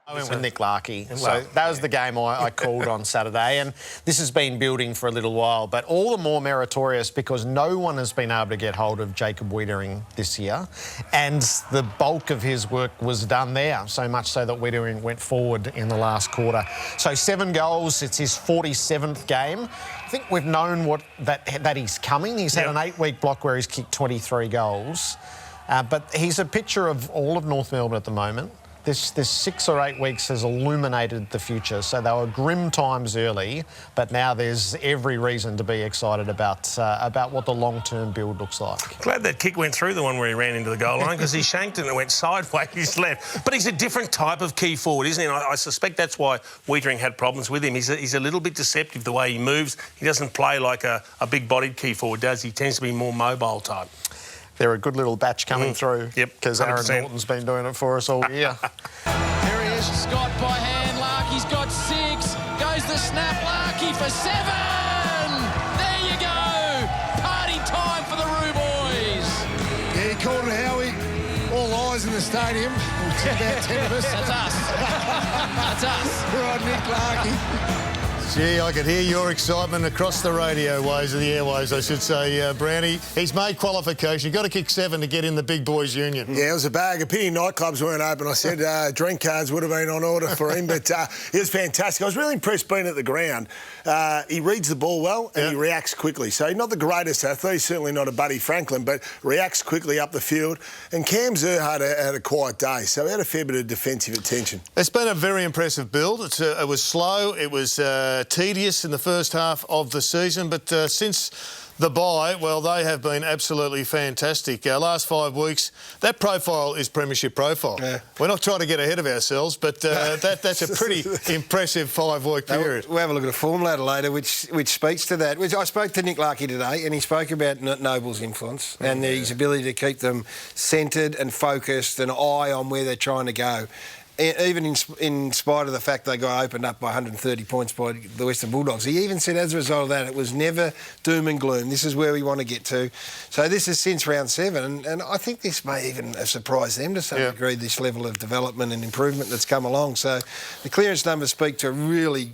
I went with Nick Larkey. So that was the game I called on Saturday, and this has been building for a little while, but all the more meritorious because no one has been able to get hold of Jacob Wiedering this year, and the bulk of his work was done there, so much so that Wiedering went forward in the last quarter. So 7 goals, it's his 47th game. I think we've known that he's coming. He's had an 8-week block where he's kicked 23 goals, but he's a picture of all of North Melbourne at the moment. This 6 or 8 weeks has illuminated the future. So they were grim times early, but now there's every reason to be excited about what the long-term build looks like. Glad that kick went through the one where he ran into the goal line because he shanked it and it went sideways left. But he's a different type of key forward, isn't he? And I suspect that's why Wiedering had problems with him. He's a little bit deceptive the way he moves. He doesn't play like a big-bodied key forward does. He tends to be more mobile type. They're a good little batch coming through. Yep, because Aaron Norton's been doing it for us all year. Here he is, Scott by hand. Larkey's got 6. Goes the snap. Larkey for 7. There you go. Party time for the Roo boys. Yeah, he called it Howie. All eyes in the stadium. About 10 of us. That's us. That's us. Right, Nick Larkey. Gee, I could hear your excitement across the radio waves, or the airwaves, I should say, Brownie. He's made qualification. You've got to kick 7 to get in the big boys union. Yeah, it was a bag. A pity nightclubs weren't open. I said drink cards would have been on order for him, but he was fantastic. I was really impressed being at the ground. He reads the ball well and he reacts quickly. So not the greatest athlete, certainly not a Buddy Franklin, but reacts quickly up the field. And Cam Zerhard had a quiet day, so he had a fair bit of defensive attention. It's been a very impressive build. It was slow. It was tedious in the first half of the season, but since the bye, well, they have been absolutely fantastic. Last 5 weeks, that profile is premiership profile. Yeah. We're not trying to get ahead of ourselves, but that's a pretty impressive 5-week period. We'll have a look at a form ladder later, which speaks to that. I spoke to Nick Larkey today, and he spoke about Noble's influence and his ability to keep them centred and focused, an eye on where they're trying to go. Even in spite of the fact they got opened up by 130 points by the Western Bulldogs. He even said as a result of that, it was never doom and gloom. This is where we want to get to. So this is since round 7, and I think this may even have surprised them to some degree, this level of development and improvement that's come along. So the clearance numbers speak to really,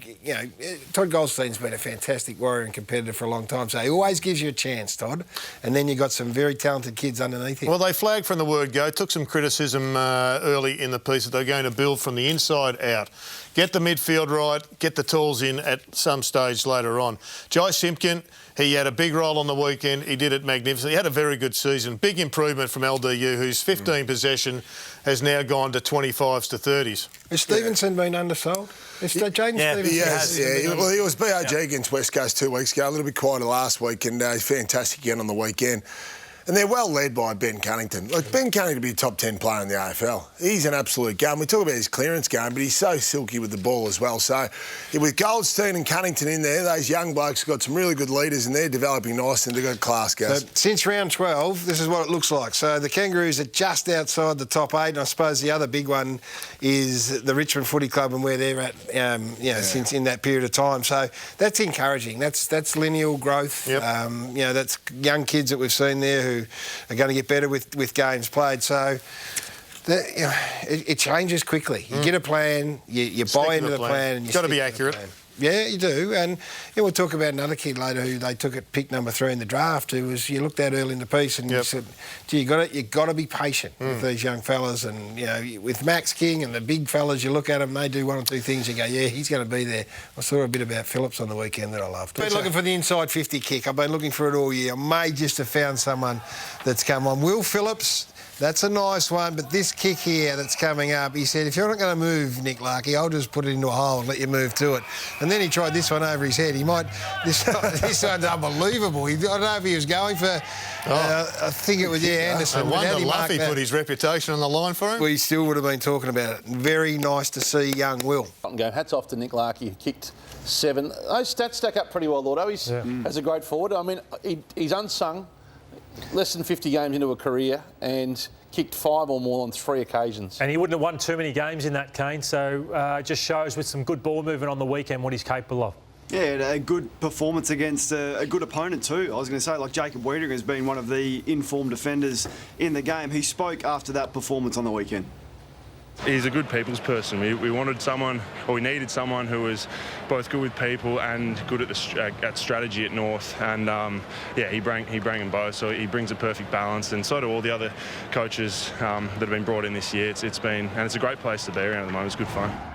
Todd Goldstein's been a fantastic warrior and competitor for a long time. So he always gives you a chance, Todd. And then you've got some very talented kids underneath him. Well, they flagged from the word go, took some criticism early in the piece that they're going to build from the inside out. Get the midfield right, get the tools in at some stage later on. Jai Simpkin, he had a big role on the weekend. He did it magnificently. He had a very good season. Big improvement from LDU, whose 15 possession has now gone to 25s to 30s. Has Stevenson been undersold? Jaden Stevenson? Well, he was BOG against West Coast 2 weeks ago, a little bit quieter last week, and he's fantastic again on the weekend. And they're well led by Ben Cunnington. Look, Ben Cunnington to be a top 10 player in the AFL. He's an absolute gun. We talk about his clearance game, but he's so silky with the ball as well. So with Goldstein and Cunnington in there, those young blokes have got some really good leaders and they're developing nice and they've got class, guys. So since round 12, this is what it looks like. So the Kangaroos are just outside the top 8, and I suppose the other big one is the Richmond Footy Club and where they're at, since in that period of time. So that's encouraging. That's lineal growth. Yep. That's young kids that we've seen there who are going to get better with games played. So it changes quickly. You get a plan, you buy into the plan. And you've got to be accurate. Yeah, you do. And we'll talk about another kid later who they took at pick number 3 in the draft, who was, you looked at early in the piece and you said, gee, you got to be patient with these young fellas. And, with Max King and the big fellas, you look at them, they do 1 or 2 things, you go, yeah, he's going to be there. I saw a bit about Phillips on the weekend that I loved. I've been looking for the inside 50 kick. I've been looking for it all year. I may just have found someone that's come on. Will Phillips, that's a nice one, but this kick here that's coming up, he said, if you're not going to move, Nick Larkey, I'll just put it into a hole and let you move to it. And then he tried this one over his head. He might... This one's unbelievable. I don't know if he was going for... I think it was, Anderson. I wonder Luffy put his reputation on the line for him. We still would have been talking about it. Very nice to see young Will. Hats off to Nick Larkey, who kicked 7. Those stats stack up pretty well, Lordo. He's as a great forward. I mean, he's unsung. Less than 50 games into a career and kicked 5 or more on 3 occasions. And he wouldn't have won too many games in that, Kane, so it just shows with some good ball movement on the weekend what he's capable of. Yeah, a good performance against a good opponent too. I was going to say, like, Jacob Wiedering has been one of the informed defenders in the game. He spoke after that performance on the weekend. He's a good people's person. We wanted someone, or we needed someone who was both good with people and good at strategy at North. And yeah, he bring them both. So he brings a perfect balance, and so do all the other coaches that have been brought in this year. It's been, and it's a great place to be around at the moment. It's good fun.